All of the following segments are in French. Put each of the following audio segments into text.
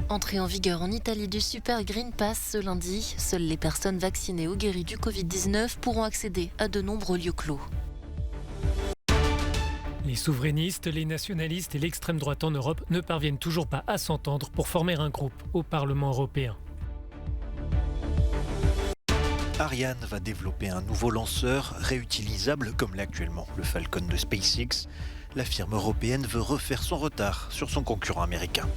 Entrée en vigueur en Italie du Super Green Pass ce lundi, seules les personnes vaccinées ou guéries du Covid-19 pourront accéder à de nombreux lieux clos. Les souverainistes, les nationalistes et l'extrême droite en Europe ne parviennent toujours pas à s'entendre pour former un groupe au Parlement européen. Ariane va développer un nouveau lanceur réutilisable comme l'est actuellement le Falcon de SpaceX. La firme européenne veut refaire son retard sur son concurrent américain.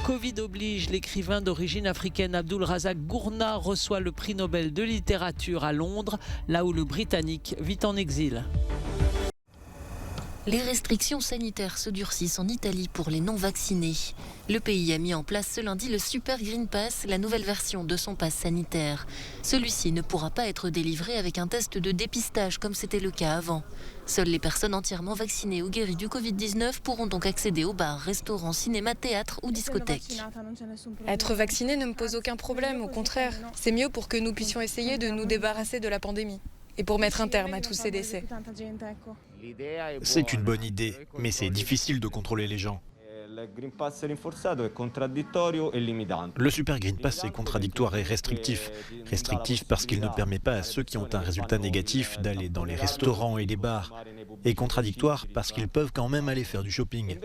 Covid oblige, l'écrivain d'origine africaine Abdul Razak Gurnah reçoit le prix Nobel de littérature à Londres, là où le Britannique vit en exil. Les restrictions sanitaires se durcissent en Italie pour les non-vaccinés. Le pays a mis en place ce lundi le Super Green Pass, la nouvelle version de son pass sanitaire. Celui-ci ne pourra pas être délivré avec un test de dépistage comme c'était le cas avant. Seules les personnes entièrement vaccinées ou guéries du Covid-19 pourront donc accéder aux bars, restaurants, cinémas, théâtres ou discothèques. Être vacciné ne me pose aucun problème, au contraire. C'est mieux pour que nous puissions essayer de nous débarrasser de la pandémie et pour mettre un terme à tous ces décès. C'est une bonne idée, mais c'est difficile de contrôler les gens. Le Super Green Pass est contradictoire et restrictif. Restrictif parce qu'il ne permet pas à ceux qui ont un résultat négatif d'aller dans les restaurants et les bars. Et contradictoire parce qu'ils peuvent quand même aller faire du shopping.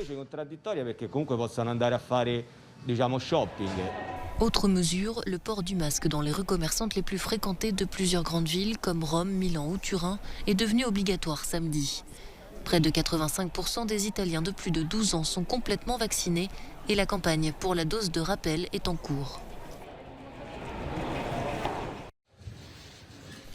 Autre mesure, le port du masque dans les rues commerçantes les plus fréquentées de plusieurs grandes villes comme Rome, Milan ou Turin est devenu obligatoire samedi. Près de 85% des Italiens de plus de 12 ans sont complètement vaccinés et la campagne pour la dose de rappel est en cours.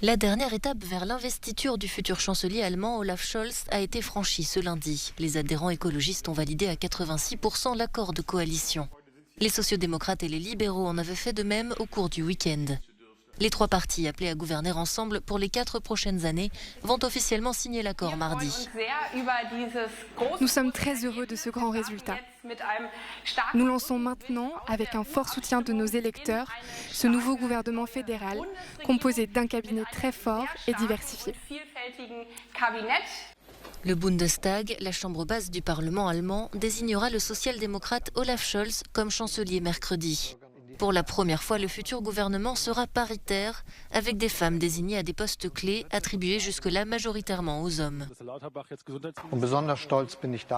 La dernière étape vers l'investiture du futur chancelier allemand Olaf Scholz a été franchie ce lundi. Les adhérents écologistes ont validé à 86% l'accord de coalition. Les sociodémocrates et les libéraux en avaient fait de même au cours du week-end. Les trois partis appelés à gouverner ensemble pour les 4 prochaines années vont officiellement signer l'accord mardi. Nous sommes très heureux de ce grand résultat. Nous lançons maintenant, avec un fort soutien de nos électeurs, ce nouveau gouvernement fédéral composé d'un cabinet très fort et diversifié. Le Bundestag, la chambre basse du Parlement allemand, désignera le social-démocrate Olaf Scholz comme chancelier mercredi. Pour la première fois, le futur gouvernement sera paritaire, avec des femmes désignées à des postes clés attribués jusque-là majoritairement aux hommes.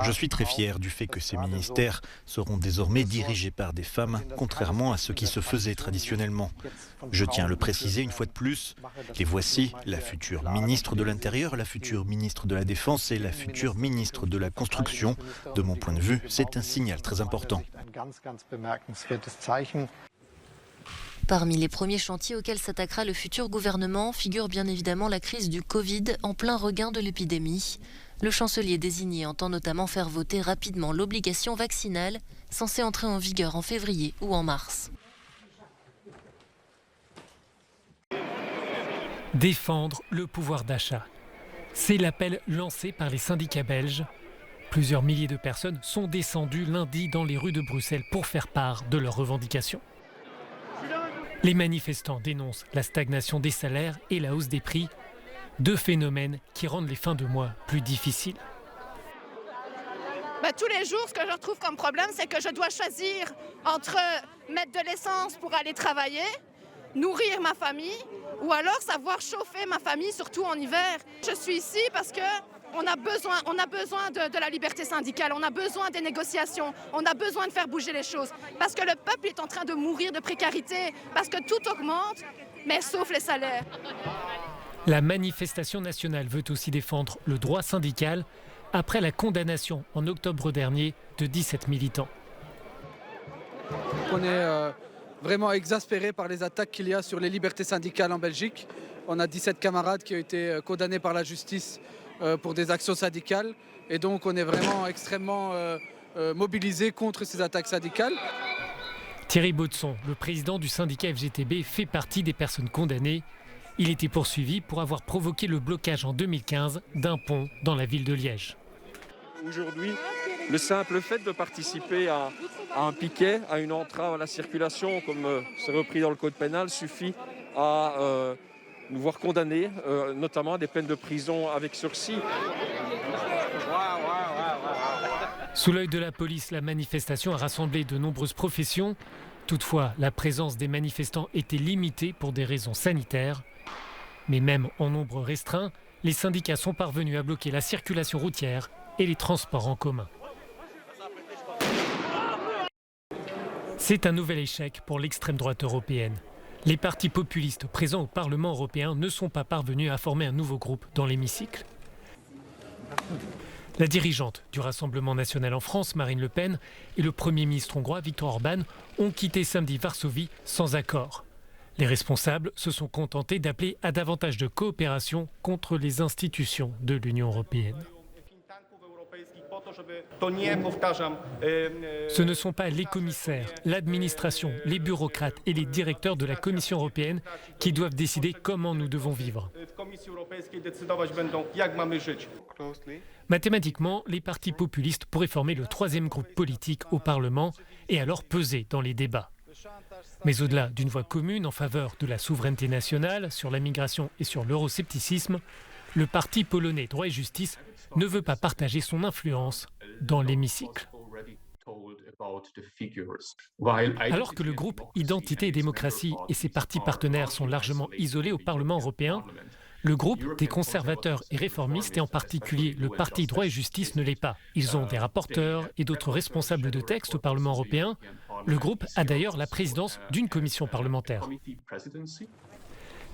Je suis très fier du fait que ces ministères seront désormais dirigés par des femmes, contrairement à ce qui se faisait traditionnellement. Je tiens à le préciser une fois de plus, les voici, la future ministre de l'Intérieur, la future ministre de la Défense et la future ministre de la Construction. De mon point de vue, c'est un signal très important. Parmi les premiers chantiers auxquels s'attaquera le futur gouvernement figure bien évidemment la crise du Covid en plein regain de l'épidémie. Le chancelier désigné entend notamment faire voter rapidement l'obligation vaccinale censée entrer en vigueur en février ou en mars. Défendre le pouvoir d'achat. C'est l'appel lancé par les syndicats belges. Plusieurs milliers de personnes sont descendues lundi dans les rues de Bruxelles pour faire part de leurs revendications. Les manifestants dénoncent la stagnation des salaires et la hausse des prix, deux phénomènes qui rendent les fins de mois plus difficiles. Tous les jours, ce que je retrouve comme problème, c'est que je dois choisir entre mettre de l'essence pour aller travailler, nourrir ma famille, ou alors savoir chauffer ma famille, surtout en hiver. Je suis ici parce que on a besoin de la liberté syndicale, on a besoin des négociations, on a besoin de faire bouger les choses. Parce que le peuple est en train de mourir de précarité, parce que tout augmente, mais sauf les salaires. La manifestation nationale veut aussi défendre le droit syndical après la condamnation en octobre dernier de 17 militants. On est vraiment exaspérés par les attaques qu'il y a sur les libertés syndicales en Belgique. On a 17 camarades qui ont été condamnés par la justice pour des actions syndicales. Et donc on est vraiment extrêmement mobilisés contre ces attaques syndicales. Thierry Baudson, le président du syndicat FGTB, fait partie des personnes condamnées. Il était poursuivi pour avoir provoqué le blocage en 2015 d'un pont dans la ville de Liège. Aujourd'hui, le simple fait de participer à un piquet, à une entrave à la circulation, comme c'est repris dans le code pénal, suffit à nous voir condamnés, notamment à des peines de prison avec sursis. Sous l'œil de la police, la manifestation a rassemblé de nombreuses professions. Toutefois, la présence des manifestants était limitée pour des raisons sanitaires. Mais même en nombre restreint, les syndicats sont parvenus à bloquer la circulation routière et les transports en commun. C'est un nouvel échec pour l'extrême droite européenne. Les partis populistes présents au Parlement européen ne sont pas parvenus à former un nouveau groupe dans l'hémicycle. La dirigeante du Rassemblement national en France, Marine Le Pen, et le Premier ministre hongrois, Viktor Orban, ont quitté samedi Varsovie sans accord. Les responsables se sont contentés d'appeler à davantage de coopération contre les institutions de l'Union européenne. Ce ne sont pas les commissaires, l'administration, les bureaucrates et les directeurs de la Commission européenne qui doivent décider comment nous devons vivre. Mathématiquement, les partis populistes pourraient former le troisième groupe politique au Parlement et alors peser dans les débats. Mais au-delà d'une voix commune en faveur de la souveraineté nationale, sur la migration et sur l'euroscepticisme, le parti polonais Droit et Justice ne veut pas partager son influence dans l'hémicycle. Alors que le groupe Identité et démocratie et ses partis partenaires sont largement isolés au Parlement européen, le groupe des conservateurs et réformistes, et en particulier le parti Droit et Justice, ne l'est pas. Ils ont des rapporteurs et d'autres responsables de texte au Parlement européen. Le groupe a d'ailleurs la présidence d'une commission parlementaire.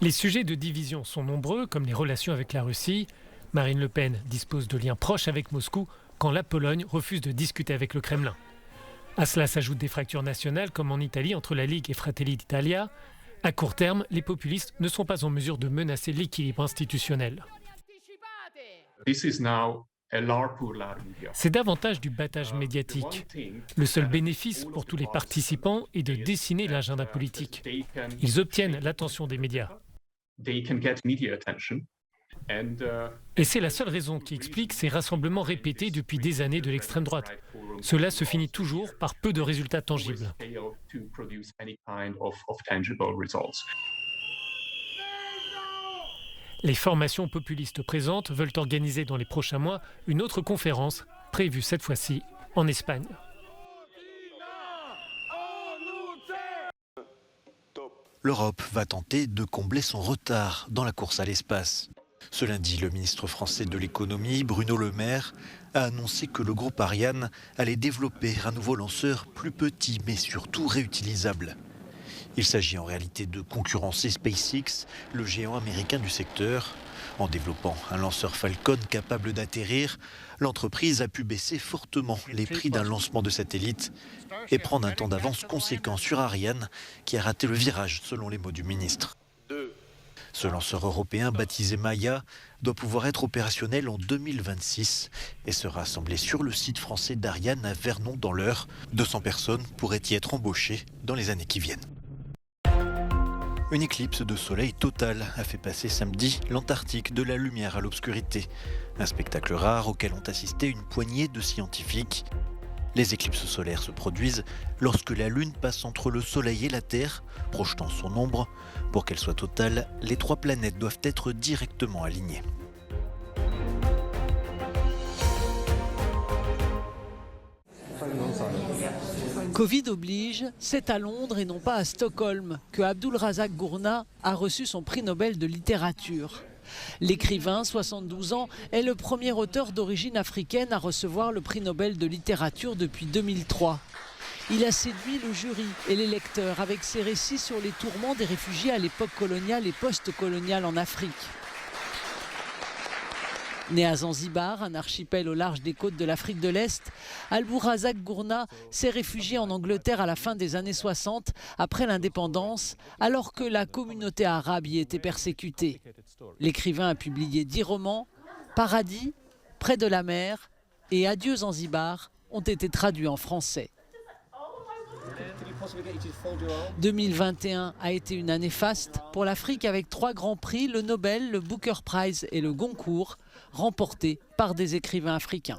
Les sujets de division sont nombreux, comme les relations avec la Russie. Marine Le Pen dispose de liens proches avec Moscou quand la Pologne refuse de discuter avec le Kremlin. À cela s'ajoutent des fractures nationales comme en Italie entre la Ligue et Fratelli d'Italia. À court terme, les populistes ne sont pas en mesure de menacer l'équilibre institutionnel. C'est davantage du battage médiatique. Le seul bénéfice pour tous les participants est de dessiner l'agenda politique. Ils obtiennent l'attention des médias. Et c'est la seule raison qui explique ces rassemblements répétés depuis des années de l'extrême droite. Cela se finit toujours par peu de résultats tangibles. Les formations populistes présentes veulent organiser dans les prochains mois une autre conférence, prévue cette fois-ci en Espagne. L'Europe va tenter de combler son retard dans la course à l'espace. Ce lundi, le ministre français de l'économie, Bruno Le Maire, a annoncé que le groupe Ariane allait développer un nouveau lanceur plus petit mais surtout réutilisable. Il s'agit en réalité de concurrencer SpaceX, le géant américain du secteur. En développant un lanceur Falcon capable d'atterrir, l'entreprise a pu baisser fortement les prix d'un lancement de satellite et prendre un temps d'avance conséquent sur Ariane qui a raté le virage selon les mots du ministre. Ce lanceur européen baptisé Maya doit pouvoir être opérationnel en 2026 et sera assemblé sur le site français d'Ariane à Vernon dans l'Eure. 200 personnes pourraient y être embauchées dans les années qui viennent. Une éclipse de soleil totale a fait passer samedi l'Antarctique de la lumière à l'obscurité. Un spectacle rare auquel ont assisté une poignée de scientifiques. Les éclipses solaires se produisent lorsque la Lune passe entre le Soleil et la Terre, projetant son ombre. Pour qu'elle soit totale, les trois planètes doivent être directement alignées. Covid oblige, c'est à Londres et non pas à Stockholm que Abdulrazak Gurna a reçu son prix Nobel de littérature. L'écrivain, 72 ans, est le premier auteur d'origine africaine à recevoir le prix Nobel de littérature depuis 2003. Il a séduit le jury et les lecteurs avec ses récits sur les tourments des réfugiés à l'époque coloniale et post-coloniale en Afrique. Né à Zanzibar, un archipel au large des côtes de l'Afrique de l'Est, Abdulrazak Gurna s'est réfugié en Angleterre à la fin des années 60, après l'indépendance, alors que la communauté arabe y était persécutée. L'écrivain a publié 10 romans, Paradis, Près de la mer et Adieu Zanzibar ont été traduits en français. 2021 a été une année faste pour l'Afrique avec 3 grands prix, le Nobel, le Booker Prize et le Goncourt, remportés par des écrivains africains.